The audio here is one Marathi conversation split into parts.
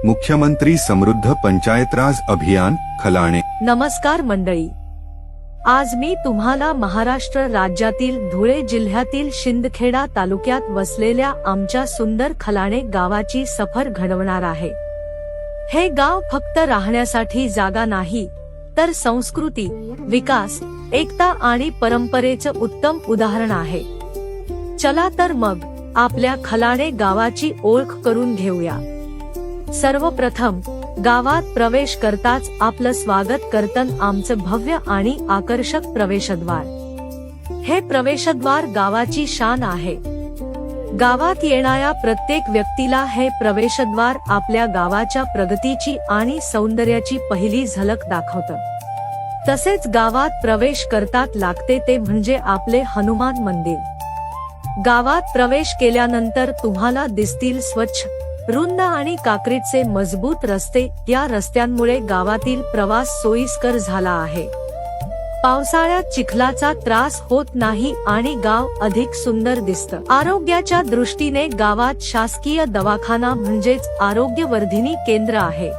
मुख्यमंत्री समृद्ध पंचायतराज अभियान खलाणे। नमस्कार मंडळी, आज मी तुम्हाला महाराष्ट्र राज्यातील धुळे जिल्ह्यातील शिंदखेडा तालुक्यात वसलेल्या आमच्या सुंदर खलाणे गावाची सफर घडवणार आहे। हे गाव फक्त राहण्यासाठी जागा नाही, तर संस्कृती, विकास, एकता आणि परंपरेचं उत्तम उदाहरण आहे। चला तर मग आपल्या खलाणे गावाची ओळख करून घेऊया। सर्वप्रथम गावात प्रवेश करताच आपलं स्वागत करतं आमचं भव्य आणि आकर्षक प्रवेशद्वार। हे प्रवेशद्वार गावाची शान आहे। गावात येणाऱ्या प्रत्येक व्यक्तीला हे प्रवेशद्वार आपल्या गावाच्या प्रगतीची आणि सौंदर्याची पहिली झलक दाखवतं। तसेच गावात प्रवेश करतात लागते ते म्हणजे आपले हनुमान मंदिर। गावात प्रवेश केल्यानंतर तुम्हाला दिसतील स्वच्छ, रुंद आणि काँक्रीटचे मजबूत रस्ते। या रस्त्यांमुळे गावातील प्रवास सोयीस्कर झाला आहे। पावसाळ्यात चिखलाचा त्रास होत नाही आणि गाव अधिक सुंदर दिसतं। आरोग्याच्या दृष्टीने गावात शासकीय दवाखाना म्हणजेच आरोग्यवर्धिनी केंद्र आहे।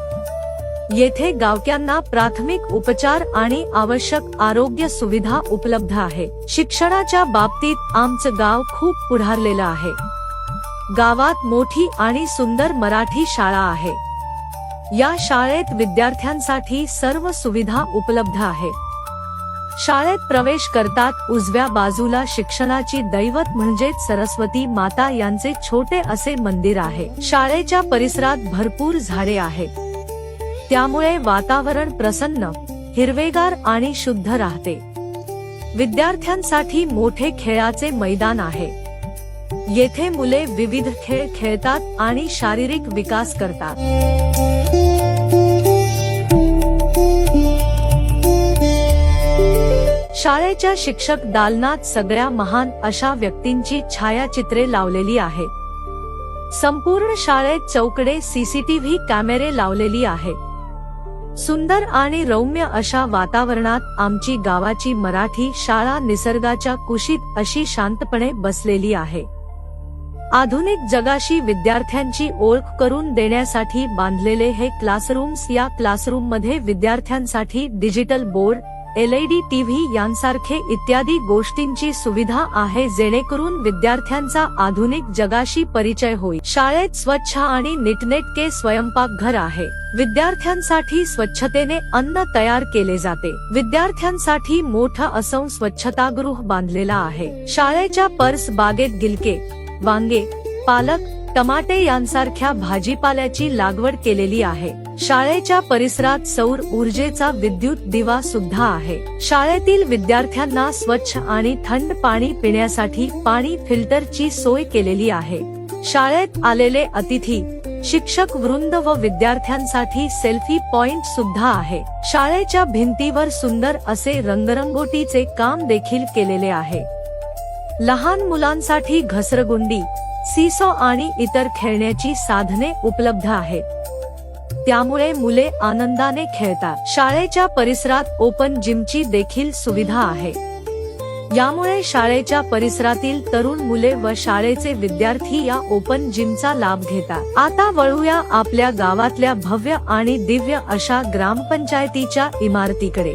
येथे गावकऱ्यांना प्राथमिक उपचार आणि आवश्यक आरोग्य सुविधा उपलब्ध आहे। शिक्षणाच्या बाबतीत आमचं गाव खूप पुढारलेलं आहे। गावात मोठी आणि सुंदर मराठी शाळा आहे। या शाळेत विद्यार्थ्यांसाठी सर्व सुविधा उपलब्ध आहे। शाळेत प्रवेश करतात उजव्या बाजूला शिक्षणाची दैवत म्हणजेच सरस्वती माता यांचे छोटे असे मंदिर आहे। शाळेच्या परिसरात भरपूर झाडे आहेत, त्यामुळे वातावरण प्रसन्न, हिरवेगार आणि शुद्ध राहते। विद्यार्थ्यांसाठी मोठे खेळाचे मैदान आहे। येथे मुले विविध खेळ खेळतात आणि शारीरिक विकास करतात। शाळेच्या शिक्षक दालनात सगळ्या महान अशा व्यक्तींची छायाचित्रे लावलेली आहेत। संपूर्ण शाळेत चौकडे सीसीटीव्ही कॅमेरे लावलेली आहे। सुंदर आणि रम्य अशा वातावरणात आमची गावाची मराठी शाळा निसर्गाच्या कुशीत अशी शांतपणे बसलेली आहे। आधुनिक जगाशी विद्यार्थ्यांची ओळख करून देण्यासाठी बांधलेले हे क्लासरूम्स। या क्लासरूम मध्ये विद्यार्थ्यांसाठी डिजिटल बोर्ड, LED टीव्ही यांसारखे इत्यादी गोष्टींची सुविधा आहे, जेणेकरून विद्यार्थ्यांचा आधुनिक जगाशी परिचय होईल। शाळेत स्वच्छ आणि नीटनेटके स्वयंपाकघर आहे। विद्यार्थ्यांसाठी स्वच्छतेने अन्न तयार केले जाते। विद्यार्थ्यांसाठी मोठं असं स्वच्छतागृह बांधलेला आहे। शाळेच्या परस बागेत गिलके, वांगे, पालक, टमाटे यांसारख्या भाजीपाल्याची लागवड केलेली आहे। शाळेच्या परिसरात सौर ऊर्जेचा विद्युत दिवा सुद्धा आहे। शाळेतील विद्यार्थ्यांना स्वच्छ आणि थंड पाणी पिण्यासाठी पाणी फिल्टरची सोय केलेली आहे। शाळेत आलेले अतिथी, शिक्षक वृंद व विद्यार्थ्यांसाठी सेल्फी पॉइंट सुद्धा आहे। शाळेच्या भिंतीवर सुंदर असे रंगरंगोटीचे काम देखील केलेले आहे। लहान मुलांसाठी घसरगुंडी, सीसॉ आणि इतर खेळण्याची साधने उपलब्ध आहेत, त्यामुळे मुले आनंदाने खेळतात। शाळेच्या परिसरात ओपन जिमची देखील सुविधा आहे। यामुळे शाळेच्या परिसरातील तरुण मुले व शाळेचे विद्यार्थी या ओपन जिमचा लाभ घेतात। आता वळूया आपल्या गावातल्या भव्य आणि दिव्य अशा ग्रामपंचायतीच्या इमारतीकडे।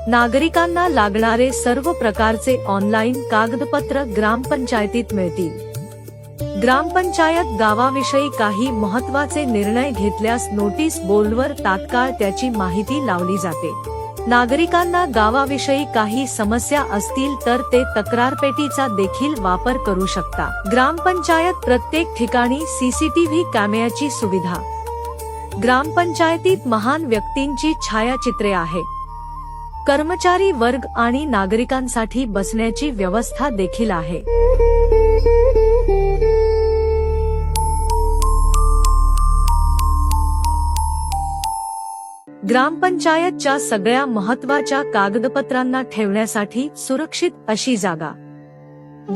नागरिकांना लागणारे सर्व प्रकारचे ऑनलाईन कागदपत्र ग्रामपंचायतीत मिळतील। ग्रामपंचायत गावाविषयी काही महत्त्वाचे निर्णय घेतल्यास नोटीस बोर्डवर तात्काळ त्याची माहिती लावली जाते। नागरिकांना गावाविषयी काही समस्या असतील तर ते तक्रार पेटीचा देखील वापर करू शकता। ग्रामपंचायत प्रत्येक ठिकाणी सीसीटीव्ही कॅमेऱ्याची सुविधा। ग्रामपंचायतीत महान व्यक्तींची छायाचित्रे आहेत। कर्मचारी वर्ग आणि नागरिकांसाठी बसण्याची व्यवस्था देखील आहे। ग्रामपंचायतच्या सगळ्या महत्त्वाच्या कागदपत्रांना ठेवण्यासाठी सुरक्षित अशी जागा।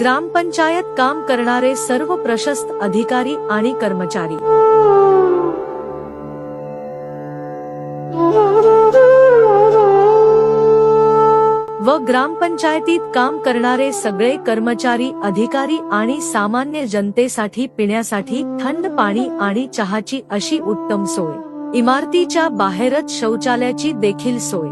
ग्रामपंचायत काम करणारे सर्व प्रशस्त अधिकारी आणि कर्मचारी व ग्रामपंचायतीत काम करणारे सगळे कर्मचारी, अधिकारी आणि सामान्य जनतेसाठी पिण्यासाठी थंड पाणी आणि चहाची अशी उत्तम सोय. इमारतीच्या बाहेरच शौचालयाची देखील सोय.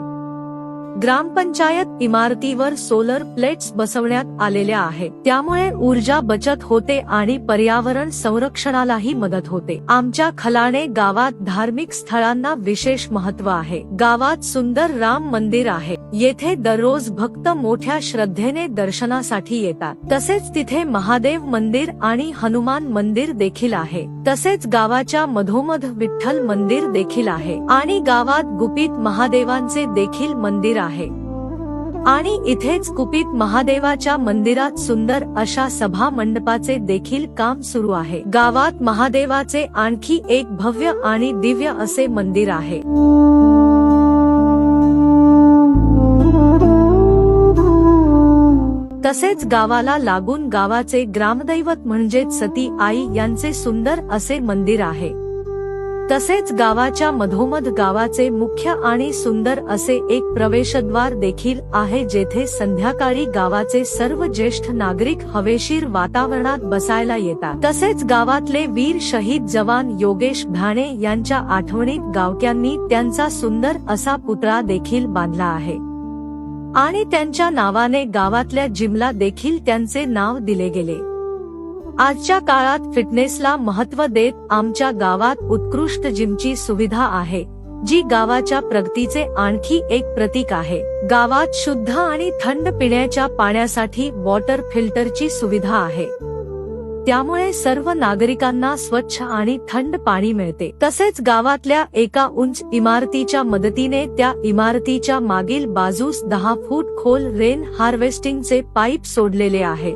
ग्रामपंचायत इमारतीवर सोलर प्लेट्स बसवण्यात आलेल्या आहेत, त्यामुळे ऊर्जा बचत होते आणि पर्यावरण संरक्षणालाही मदत होते. आमच्या खलाणे गावात धार्मिक स्थळांना विशेष महत्त्व आहे. गावात सुंदर राम मंदिर आहे. येथे दररोज भक्त मोठ्या श्रद्धेने दर्शनासाठी येतात. तसेच तिथे महादेव मंदिर आणि हनुमान मंदिर देखील आहे. तसेच गावाच्या मधोमध विठ्ठल मंदिर देखील आहे आणि गावात गुपित महादेवांचे देखील मंदिर आहे. आणि इथेच गुपित महादेवाच्या मंदिरात सुंदर अशा सभा मंडपाचे देखील काम सुरू आहे. गावात महादेवाचे आणखी एक भव्य आणि दिव्य असे मंदिर आहे. तसेच गावाला लागून गावाचे ग्रामदैवत म्हणजेच सती आई यांचे सुंदर असे मंदिर आहे. तसेच गावाच्या मधोमध गावाचे मुख्य आणि सुंदर असे एक प्रवेशद्वार देखील आहे, जेथे संध्याकाळी गावाचे सर्व ज्येष्ठ नागरिक हवेशीर वातावरणात बसायला येतात. तसेच गावातले वीर शहीद जवान योगेश भाणे यांच्या आठवणीत गावकऱ्यांनी त्यांचा सुंदर असा पुतळा देखील बांधला आहे आणि त्यांच्या नावाने गावातल्या जिमला देखील त्यांचे नाव दिले गेले. आजच्या काळात फिटनेसला महत्त्व देत आमच्या गावात उत्कृष्ट जिमची सुविधा आहे, जी गावाच्या प्रगतीचे आणखी एक प्रतीक आहे. गावात शुद्ध आणि थंड पिण्याच्या पाण्यासाठी वॉटर फिल्टरची सुविधा आहे, त्यामुळे सर्व नागरिकांना स्वच्छ आणि थंड पाणी मिळते. तसेच गावातल्या एका उंच इमारतीच्या मदतीने त्या इमारतीच्या मागील बाजूस 10 फूट खोल रेन हार्वेस्टिंगचे पाईप सोडलेले आहे.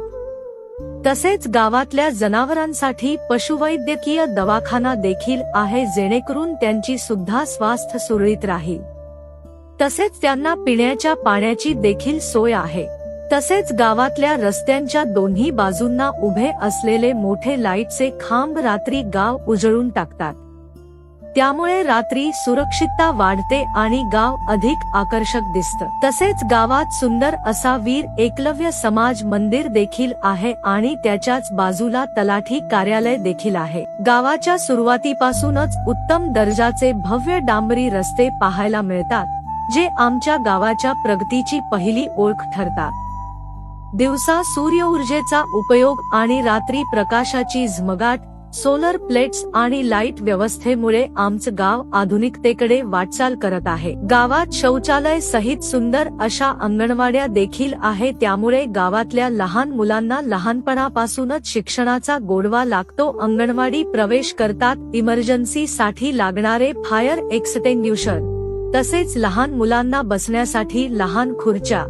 तसेच गावातल्या जनावरांसाठी पशुवैद्यकीय दवाखाना देखील आहे, जेणेकरून त्यांची सुद्धा स्वास्थ्य सुरळीत राहील. तसेच त्यांना पिण्याच्या पाण्याची देखील सोय आहे. तसेच गावातल्या रस्त्यांच्या दोन्ही बाजूंना उभे असलेले मोठे लाईटचे खांब रात्री गाव उजळून टाकतात, त्यामुळे रात्री सुरक्षितता वाढते आणि गाव अधिक आकर्षक दिसतं. तसेच गावात सुंदर असा वीर एकलव्य समाज मंदिर देखील आहे आणि त्याच्याच बाजूला तलाठी कार्यालय देखील आहे. गावाच्या सुरुवातीपासूनच उत्तम दर्जाचे भव्य डांबरी रस्ते पाहायला मिळतात, जे आमच्या गावाच्या प्रगतीची पहिली ओळख ठरतात. दिवसा सूर्यऊर्जेचा उपयोग आणि रात्री प्रकाशाची झगमगाट, सोलर प्लेट्स आणि लाईट व्यवस्थेमुळे आमचं गाव आधुनिकतेकडे वाटचाल करत आहे. गावात शौचालय सहित सुंदर अशा अंगणवाड्या देखील आहे, त्यामुळे गावातल्या लहान मुलांना लहानपणापासूनच शिक्षणाचा गोडवा लागतो. अंगणवाडी प्रवेश करतात इमर्जन्सी साठी लागणारे फायर एक्सटिंग्विशर, तसेच लहान मुलांना बसण्यासाठी लहान खुर्च्या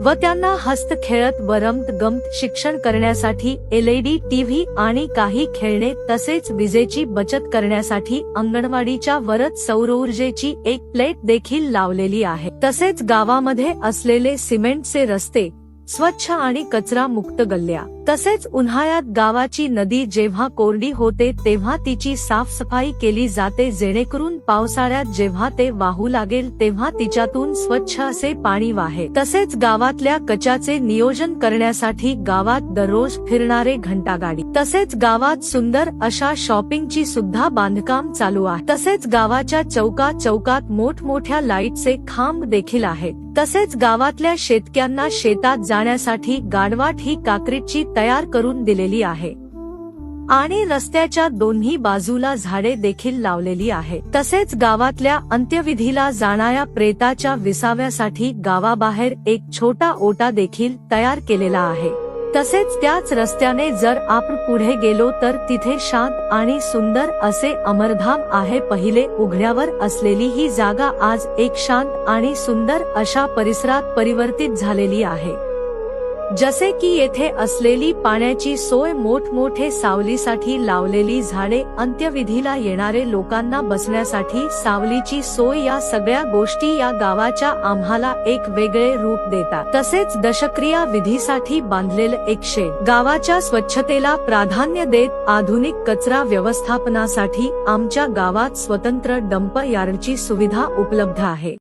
व त्यांना हस्त खेळत व रमत-गमत शिक्षण करण्यासाठी LED टीव्ही आणि काही खेळणे, तसेच विजेची बचत करण्यासाठी अंगणवाडीच्या वरच सौरऊर्जेची एक प्लेट देखील लावलेली आहे. तसेच गावामध्ये असलेले सिमेंटचे रस्ते, स्वच्छ आणि कचरा मुक्त गल्ल्या, तसेच उन्हाळ्यात गावाची नदी जेव्हा कोरडी होते तेव्हा तिची साफसफाई केली जाते, जेणेकरून पावसाळ्यात जेव्हा ते वाहू लागेल तेव्हा तिच्यातून स्वच्छ असे पाणी वाहे. तसेच गावातल्या कचऱ्याचे नियोजन करण्यासाठी गावात दररोज फिरणारे घंटागाडी, तसेच गावात सुंदर अशा शॉपिंगची सुद्धा बांधकाम चालू आहे. तसेच गावाच्या चौकात मोठमोठ्या लाईटचे खांब देखील आहेत. तसेच गावातल्या शेतकऱ्यांना शेतात जाण्यासाठी गाढवाट ही काँक्रीटची तयार करून दिलेली आहे आणि रस्त्याच्या दोन्ही बाजूला झाडे देखील लावलेली आहे. तसेच गावातल्या अंत्यविधीला जाणाऱ्या प्रेताच्या विसाव्यासाठी गावाबाहेर एक छोटा ओटा देखील तयार केलेला आहे. तसेच त्याच रस्त्याने जर आपण पुढे गेलो तर तिथे शांत आणि सुंदर असे अमरधाम आहे. पहिले उघड्यावर असलेली ही जागा आज एक शांत आणि सुंदर अशा परिसरात परिवर्तित झालेली आहे. जसे की येथे असलेली पाण्याची सोय, मोठमोठे सावलीसाठी लावलेली झाडे, अंत्यविधीला येणारे लोकांना बसण्यासाठी सावलीची सोय, या सगळ्या गोष्टी या गावाच्या आम्हाला एक वेगळे रूप देतात. तसेच दशक्रिया विधीसाठी बांधलेलं एक शेड, गावाच्या स्वच्छतेला प्राधान्य देत आधुनिक कचरा व्यवस्थापनासाठी आमच्या गावात स्वतंत्र डंप यार्डची सुविधा उपलब्ध आहे.